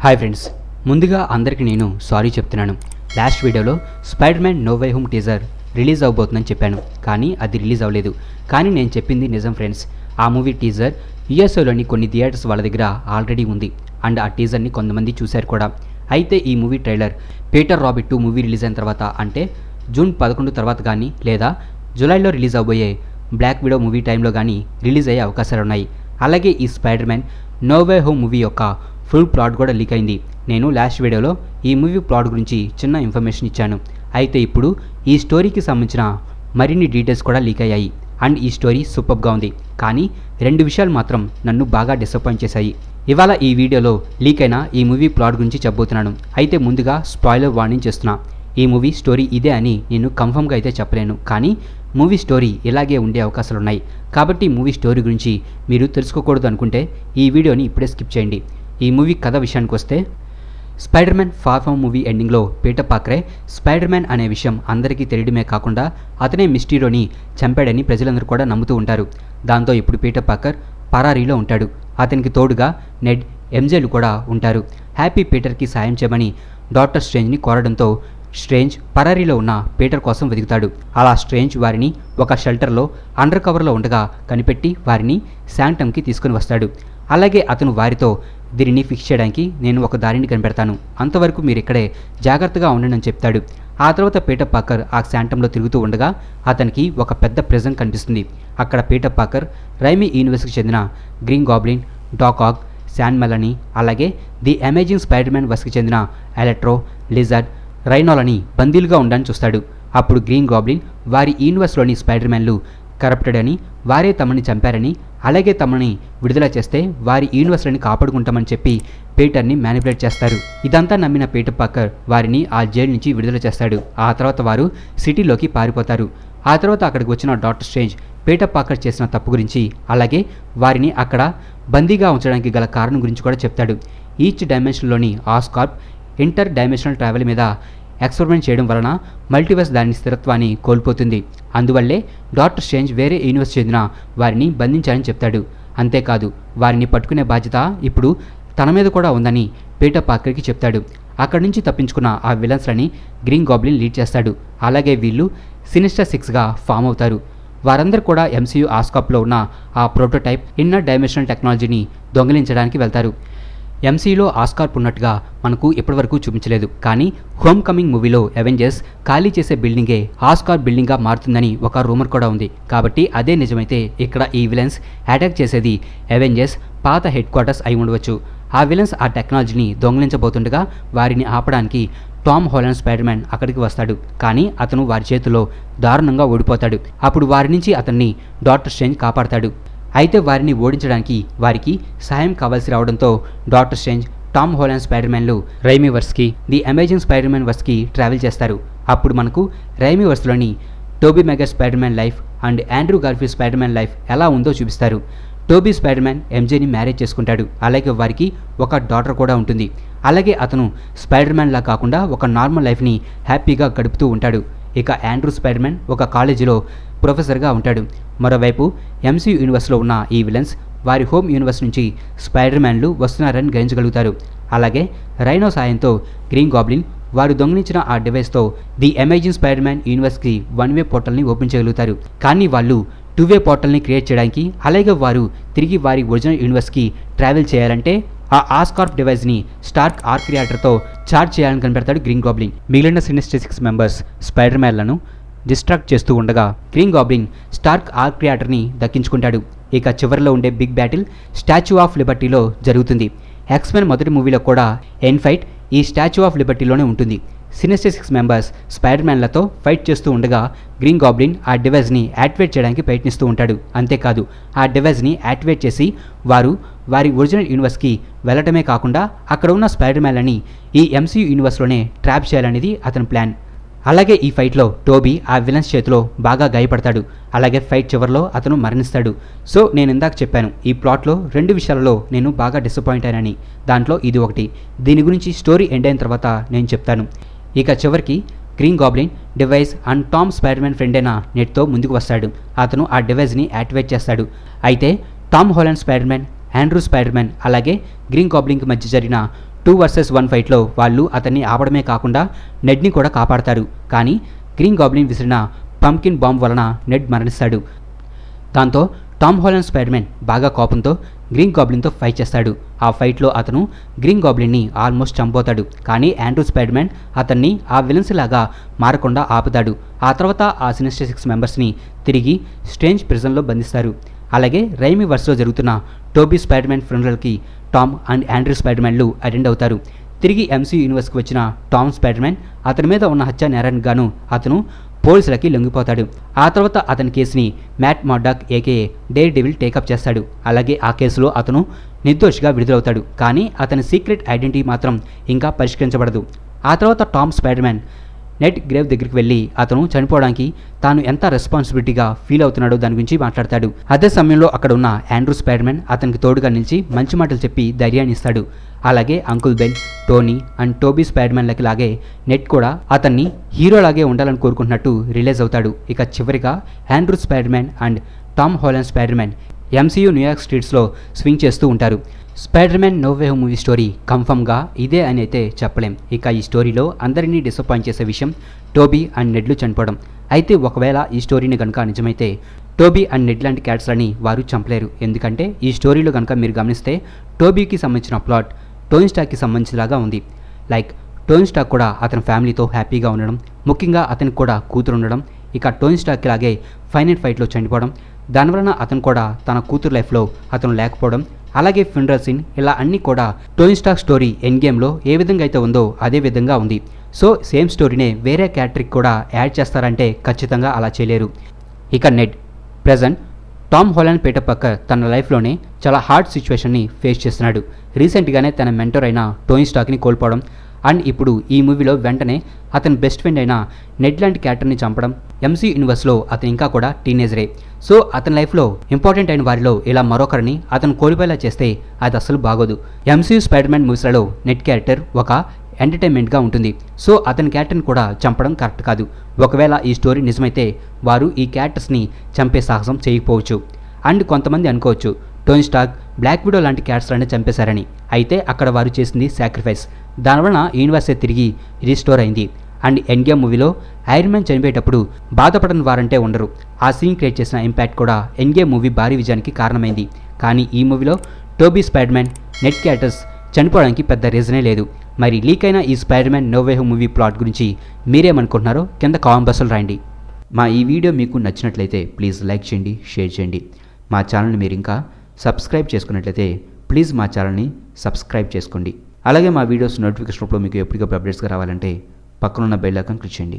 Hi friends, ముందుగా అందరికీ నేను సారీ చెప్తున్నాను. లాస్ట్ వీడియోలో Spider man no way Home teaser release అవబోతుందని చెప్పాను, కానీ అది రిలీజ్ అవ్వలేదు. కానీ నేను చెప్పింది నిజం ఫ్రెండ్స్. ఆ మూవీ టీజర్ యూఎస్ఏలోని కొన్ని థియేటర్స్ వాళ్ళ దగ్గర ఆల్రెడీ ఉంది అండ్ ఆ టీజర్ని కొంతమంది చూశారు కూడా. అయితే ఈ movie trailer Peter Rabbit 2 movie release అయిన తర్వాత, అంటే జూన్ 11 తర్వాత కానీ లేదా జూలైలో రిలీజ్ అవబోయే బ్లాక్ విడో మూవీ టైంలో కానీ రిలీజ్ అయ్యే అవకాశాలు ఉన్నాయి. అలాగే ఈ spider man no way home movie యొక్క ఫుల్ ప్లాట్ కూడా లీక్ అయింది. నేను లాస్ట్ వీడియోలో ఈ మూవీ ప్లాట్ గురించి చిన్న ఇన్ఫర్మేషన్ ఇచ్చాను. అయితే ఇప్పుడు ఈ స్టోరీకి సంబంధించిన మరిన్ని డీటెయిల్స్ కూడా లీక్ అయ్యాయి అండ్ ఈ స్టోరీ సూపర్గా ఉంది. కానీ 2 విషయాలు మాత్రం నన్ను బాగా డిసప్పాయింట్ చేశాయి. ఇవాళ ఈ వీడియోలో లీక్ అయిన ఈ మూవీ ప్లాట్ గురించి చెప్పబోతున్నాను. అయితే ముందుగా స్పాయిలర్ వార్నింగ్ చేస్తున్నా. ఈ మూవీ స్టోరీ ఇదే అని నేను కన్ఫర్మ్గా అయితే చెప్పలేను, కానీ మూవీ స్టోరీ ఇలాగే ఉండే అవకాశాలు ఉన్నాయి. కాబట్టి మూవీ స్టోరీ గురించి మీరు తెలుసుకోకూడదు అనుకుంటే ఈ వీడియోని ఇప్పుడే స్కిప్ చేయండి. ఈ మూవీ కథ విషయానికి వస్తే, spider man far from movie ఎండింగ్లో పీటర్ పార్కరే స్పైడర్ మ్యాన్ అనే విషయం అందరికీ తెలియడమే కాకుండా అతనే మిస్టీరియోని చంపాడని ప్రజలందరూ కూడా నమ్ముతూ ఉంటారు. దాంతో ఇప్పుడు పీటర్ పార్కర్ పరారీలో ఉంటాడు. అతనికి తోడుగా నెడ్, ఎంజేలు కూడా ఉంటారు. హ్యాపీ పీటర్కి సాయం చేయమని డాక్టర్ స్ట్రేంజ్ని కోరడంతో స్ట్రేంజ్ పరారీలో ఉన్న పీటర్ కోసం వెతుకుతాడు. అలా స్ట్రేంజ్ వారిని ఒక షెల్టర్లో అండర్ కవర్లో ఉండగా కనిపెట్టి వారిని శాంటమ్కి తీసుకుని వస్తాడు. అలాగే అతను వారితో, దీనిని ఫిక్స్ చేయడానికి నేను ఒక దారిని కనిపెడతాను, అంతవరకు మీరు ఇక్కడే జాగ్రత్తగా ఉండండి అని చెప్తాడు. ఆ తర్వాత పీటర్ పార్కర్ ఆ శాంటంలో తిరుగుతూ ఉండగా అతనికి ఒక పెద్ద ప్రిజన్ కనిపిస్తుంది. అక్కడ పీటర్ పార్కర్ రైమీ యూనివర్స్కి చెందిన గ్రీన్ గాబ్లిన్, డాక్ ఆక్, శాన్ మెలనీ, అలాగే ది అమేజింగ్ స్పైడర్ మ్యాన్ వర్స్కి చెందిన ఎలక్ట్రో, లిజర్డ్, రైనోలని బందీలుగా ఉండని చూస్తాడు. అప్పుడు గ్రీన్ గాబ్లిన్ వారి యూనివర్స్లోని స్పైడర్ మ్యాన్లు కరప్టెడ్ అని, వారే తమని చంపారని, అలాగే తమని విడుదల చేస్తే వారి యూనివర్స్ని కాపాడుకుంటామని చెప్పి పీటర్ని మ్యానిపులేట్ చేస్తారు. ఇదంతా నమ్మిన పీటర్ పార్కర్ వారిని ఆ జైలు నుంచి విడుదల చేస్తాడు. ఆ తర్వాత వారు సిటీలోకి పారిపోతారు. ఆ తర్వాత అక్కడికి వచ్చిన డాక్టర్ స్ట్రేంజ్ పీటర్ పార్కర్ చేసిన తప్పు గురించి, అలాగే వారిని అక్కడ బందీగా ఉంచడానికి గల కారణం గురించి కూడా చెప్తాడు. ఈచ్ డైమెన్షన్లోని ఆస్కార్ప్ ఇంటర్ డైమెన్షనల్ ట్రావెల్ మీద ఎక్స్పెరిమెంట్ చేయడం వలన మల్టీవర్స్ దాని స్థిరత్వాన్ని కోల్పోతుంది. అందువల్లే డాక్టర్ స్ట్రేంజ్ వేరే యూనివర్స్ చెందిన వారిని బంధించాలని చెప్తాడు. అంతేకాదు వారిని పట్టుకునే బాధ్యత ఇప్పుడు తన మీద కూడా ఉందని పీటర్ పార్కర్కి చెప్తాడు. అక్కడి నుంచి తప్పించుకున్న ఆ విలన్స్లని గ్రీన్ గాబ్లిన్ లీడ్ చేస్తాడు. అలాగే వీళ్ళు సినిస్టర్ 6గా ఫామ్ అవుతారు. వారందరూ కూడా ఎంసీయూ ఆస్కాప్లో ఉన్న ఆ ప్రోటోటైప్ ఇన్నర్ డైమెన్షనల్ టెక్నాలజీని దొంగిలించడానికి వెళ్తారు. ఎంసీలో ఆస్కార్ప్ ఉన్నట్టుగా మనకు ఇప్పటివరకు చూపించలేదు, కానీ హోమ్ కమింగ్ మూవీలో అవెంజర్స్ ఖాళీ చేసే బిల్డింగే ఆస్కార్ప్ బిల్డింగ్గా మారుతుందని ఒక రూమర్ కూడా ఉంది. కాబట్టి అదే నిజమైతే ఇక్కడ ఈ విలన్స్ అటాక్ చేసేది అవెంజర్స్ పాత హెడ్ క్వార్టర్స్ అయి ఉండవచ్చు. ఆ విలన్స్ ఆ టెక్నాలజీని దొంగిలించబోతుండగా వారిని ఆపడానికి టామ్ హాలండ్ స్పైడర్ మ్యాన్ అక్కడికి వస్తాడు. కానీ అతను వారి చేతిలో దారుణంగా ఓడిపోతాడు. అప్పుడు వారి నుంచి అతన్ని డాక్టర్ స్ట్రేంజ్ కాపాడతాడు. అయితే వారిని ఓడించడానికి వారికి సహాయం కావాల్సి రావడంతో Doctor Strange, Tom Holland Spider మ్యాన్లు రైమీ వర్స్కి, ది అమేజింగ్ స్పైడర్ మ్యాన్ వర్స్కి ట్రావెల్ చేస్తారు. అప్పుడు మనకు రైమీ వర్స్లోని Toby Maguire Spider Man life and Andrew Garfield Spider Man life ఎలా ఉందో చూపిస్తారు. టోబీ స్పైడర్ మ్యాన్ ఎంజేని మ్యారేజ్ చేసుకుంటాడు. అలాగే వారికి ఒక డాటర్ కూడా ఉంటుంది. అలాగే అతను స్పైడర్ మ్యాన్లా కాకుండా ఒక నార్మల్ లైఫ్ని హ్యాపీగా గడుపుతూ ఉంటాడు. ఇక ఆండ్రూ స్పైడర్ మ్యాన్ ఒక కాలేజీలో ప్రొఫెసర్గా ఉంటాడు. మరోవైపు ఎంసీయూ యూనివర్స్లో ఉన్న ఈ విలన్స్ వారి హోమ్ యూనివర్స్ నుంచి స్పైడర్ మ్యాన్లు వస్తున్నారని గ్రహించగలుగుతారు. అలాగే రైనో సాయంతో గ్రీన్ గాబ్లిన్ వారు దొంగిలించిన ఆ డివైస్తో ది అమేజింగ్ స్పైడర్ మ్యాన్ యూనివర్స్కి 1-వే పోర్టల్ని ఓపెన్ చేయగలుగుతారు. కానీ వాళ్ళు 2-వే పోర్టల్ని క్రియేట్ చేయడానికి, అలాగే వారు తిరిగి వారి ఒరిజినల్ యూనివర్స్కి ట్రావెల్ చేయాలంటే ఆ ఆస్కార్ప్ డివైస్ని స్టార్క్ ఆర్క్ రియాక్టర్తో చార్జ్ చేయాలని కనిపెడతాడు గ్రీన్ గాబ్లిన్. మిగిలిన సినిస్టర్ 6 మెంబర్స్ స్పైడర్ మ్యాన్లను డిస్ట్రాక్ట్ చేస్తూ ఉండగా గ్రీన్ గాబ్లిన్ స్టార్క్ ఆర్క్ రియాక్టర్ని దక్కించుకుంటాడు. ఇక చివరిలో ఉండే బిగ్ బ్యాటిల్ స్టాచ్యూ ఆఫ్ లిబర్టీలో జరుగుతుంది. ఎక్స్మెన్ మొదటి మూవీలో కూడా ఎండ్ ఫైట్ ఈ స్టాచ్యూ ఆఫ్ లిబర్టీలోనే ఉంటుంది. సినిస్టర్ 6 మెంబర్స్ స్పైడర్ మ్యాన్లతో ఫైట్ చేస్తూ ఉండగా గ్రీన్ గాబ్లిన్ ఆ డివైస్ని యాక్టివేట్ చేయడానికి ప్రయత్నిస్తూ ఉంటాడు. అంతేకాదు ఆ డివైస్ని యాక్టివేట్ చేసి వారు వారి ఒరిజినల్ యూనివర్స్కి వెళ్ళటమే కాకుండా అక్కడ ఉన్న స్పైడర్ మ్యాన్లని ఈ ఎంసీయూ యూనివర్స్లోనే ట్రాప్ చేయాలనేది అతని ప్లాన్. అలాగే ఈ ఫైట్లో టోబీ ఆ విలన్స్ చేతిలో బాగా గాయపడతాడు. అలాగే ఫైట్ చివరిలో అతను మరణిస్తాడు. సో నేను ఇందాక చెప్పాను, ఈ ప్లాట్లో 2 విషయాలలో నేను బాగా డిసప్పాయింట్ అయినని. దాంట్లో ఇది ఒకటి. దీని గురించి స్టోరీ ఎండ్ అయిన తర్వాత నేను చెప్తాను. ఇక చివరికి green goblin device and Tom spider man friend అయిన నెట్తో ముందుకు వస్తాడు. అతను ఆ డివైస్ని యాక్టివేట్ చేస్తాడు. అయితే Tom Holland spider man, Andrew spider man అలాగే గ్రీన్ గాబ్లిన్కి మధ్య జరిగిన 2 వర్సెస్ 1 ఫైట్లో వాళ్ళు అతన్ని ఆపడమే కాకుండా నెడ్ని కూడా కాపాడతారు. కానీ గ్రీన్ గాబ్లిన్ విసిరిన పంకిన్ బాంబ్ వలన నెడ్ మరణిస్తాడు. దాంతో టామ్ హాలండ్ స్పైడర్-మ్యాన్ బాగా కోపంతో గ్రీన్ గాబ్లిన్తో ఫైట్ చేస్తాడు. ఆ ఫైట్లో అతను గ్రీన్ గాబ్లిన్ని ఆల్మోస్ట్ చంపుతాడు. కానీ ఆండ్రూ స్పైడర్-మ్యాన్ అతన్ని ఆ విలన్స్ లాగా మారకుండా ఆపుతాడు. ఆ తర్వాత ఆ సినిస్టర్ 6 మెంబర్స్ని తిరిగి స్ట్రేంజ్ ప్రిజన్లో బంధిస్తారు. అలాగే రైమీ వర్స్లో జరుగుతున్న టోబీ స్పైడర్-మ్యాన్ ఫ్యూనరల్కి టామ్ అండ్ ఆండ్రూ స్పైడర్-మ్యాన్లు అటెండ్ అవుతారు. తిరిగి ఎంసీయూ యూనివర్స్కి వచ్చిన టామ్ స్పైడర్-మ్యాన్ అతని మీద ఉన్న హత్య నేరానికి గాను అతను పోలీసులకి లొంగిపోతాడు. ఆ తర్వాత అతని కేసుని Matt Murdock AKA Daredevil take up చేస్తాడు. అలాగే ఆ కేసులో అతను నిర్దోషిగా విడుదలవుతాడు. కానీ అతని సీక్రెట్ ఐడెంటిటీ మాత్రం ఇంకా పరిష్కరించబడదు. ఆ తర్వాత టామ్ స్పైడర్-మ్యాన్ నెడ్ గ్రేవ్ దగ్గరికి వెళ్ళి అతను చనిపోవడానికి తాను ఎంత రెస్పాన్సిబిలిటీగా ఫీల్ అవుతున్నాడో దాని గురించి మాట్లాడతాడు. అదే సమయంలో అక్కడ ఉన్న ఆండ్రూ స్పైడర్-మ్యాన్ అతనికి తోడుగా నిలిచి మంచి మాటలు చెప్పి ధైర్యాన్ని ఇస్తాడు. అలాగే uncle Ben, Tony and Toby స్పైడర్-మ్యాన్లకి లాగే నెడ్ కూడా అతన్ని హీరోలాగే ఉండాలని కోరుకుంటున్నట్టు రిలీజ్ అవుతాడు. ఇక చివరిగా Andrew Spider Man and Tom Holland Spider Man MCU New York స్ట్రీట్స్లో స్వింగ్ చేస్తూ ఉంటారు. Spider Man no way home movie story కన్ఫర్మ్గా ఇదే అని అయితే చెప్పలేం. ఇక ఈ స్టోరీలో అందరినీ డిసప్పాయింట్ చేసే విషయం టోబీ అండ్ నెడ్లు చనిపోవడం. అయితే ఒకవేళ ఈ స్టోరీని కనుక నిజమైతే టోబీ అండ్ నెడ్ లాంటి క్యారెక్టర్లని వారు చంపలేరు. ఎందుకంటే ఈ స్టోరీలో కనుక మీరు గమనిస్తే టోబీకి సంబంధించిన ప్లాట్ టోనీ స్టార్క్కి సంబంధించిలాగా ఉంది. లైక్ టోనీ స్టార్క్ కూడా అతని ఫ్యామిలీతో హ్యాపీగా ఉండడం, ముఖ్యంగా అతనికి కూడా కూతురు ఉండడం, ఇక టోనీ స్టార్క్ లాగే ఫైనల్ ఫైట్లో చనిపోవడం, దానివలన అతను కూడా తన కూతురు లైఫ్లో అతను లేకపోవడం, అలాగే ఫ్యూనరల్ సీన్, ఇలా అన్నీ కూడా టోనీ స్టార్క్ స్టోరీ ఎండ్ గేమ్లో ఏ విధంగా అయితే ఉందో అదే విధంగా ఉంది. సో సేమ్ స్టోరీనే వేరే క్యారెక్టర్కి కూడా యాడ్ చేస్తారంటే ఖచ్చితంగా అలా చేయలేరు. ఇక Ned present Tom Holland Peter Parker తన లైఫ్లోనే చాలా హార్డ్ సిచ్యువేషన్ని ఫేస్ చేస్తున్నాడు. రీసెంట్గానే తన మెంటర్ అయిన టోనీ స్టార్క్ని కోల్పోవడం అండ్ ఇప్పుడు ఈ మూవీలో వెంటనే అతని బెస్ట్ ఫ్రెండ్ అయిన నెడ్ లాంటి క్యారెక్టర్ని చంపడం. ఎంసీ యూనివర్స్లో అతను ఇంకా కూడా టీనేజరే. సో అతని లైఫ్లో ఇంపార్టెంట్ అయిన వారిలో ఇలా మరొకరిని అతను కోల్పోయేలా చేస్తే అది అసలు బాగోదు. ఎంసీయూ స్పైడర్-మ్యాన్ మూవీస్లలో నెడ్ క్యారెక్టర్ ఒక ఎంటర్టైన్మెంట్గా ఉంటుంది. సో అతని క్యారెక్టర్ని కూడా చంపడం కరెక్ట్ కాదు. ఒకవేళ ఈ స్టోరీ నిజమైతే వారు ఈ క్యారెక్టర్స్ని చంపే సాహసం చేయకపోవచ్చు. అండ్ కొంతమంది అనుకోవచ్చు టోనీ స్టార్క్, బ్లాక్ విడో లాంటి క్యారెక్టర్లనే చంపేశారని. అయితే అక్కడ వారు చేసింది సాక్రిఫైస్. దానివలన యూనివర్సే తిరిగి రీస్టోర్ అయింది. అండ్ ఎండ్ గేమ్ మూవీలో ఐరన్ మ్యాన్ చనిపోయేటప్పుడు బాధపడని వారంటే ఉండరు. ఆ సీన్ క్రియేట్ చేసిన ఇంపాక్ట్ కూడా ఎండ్ గేమ్ మూవీ భారీ విజయానికి కారణమైంది. కానీ ఈ మూవీలో టోబీ స్పైడర్-మ్యాన్, నెడ్ క్యారెక్టర్స్ చనిపోవడానికి పెద్ద రీజనే లేదు. మరి లీక్ అయిన ఈ spider man no way home movie plot గురించి మీరేమనుకుంటున్నారో కింద కామెంట్ బాక్స్లో రాయండి. మా ఈ వీడియో మీకు నచ్చినట్లయితే ప్లీజ్ లైక్ చేయండి, షేర్ చేయండి. మా ఛానల్ని మీరు ఇంకా సబ్స్క్రైబ్ చేసుకున్నట్లయితే ప్లీజ్ మా ఛానల్ని సబ్స్క్రైబ్ చేసుకోండి. అలాగే మా వీడియోస్ నోటిఫికేషన్ రూపంలో మీకు ఎప్పటికప్పుడు అప్డేట్స్గా రావాలంటే పక్కనున్న బెల్ ఐకాన్ క్లిక్ చేయండి.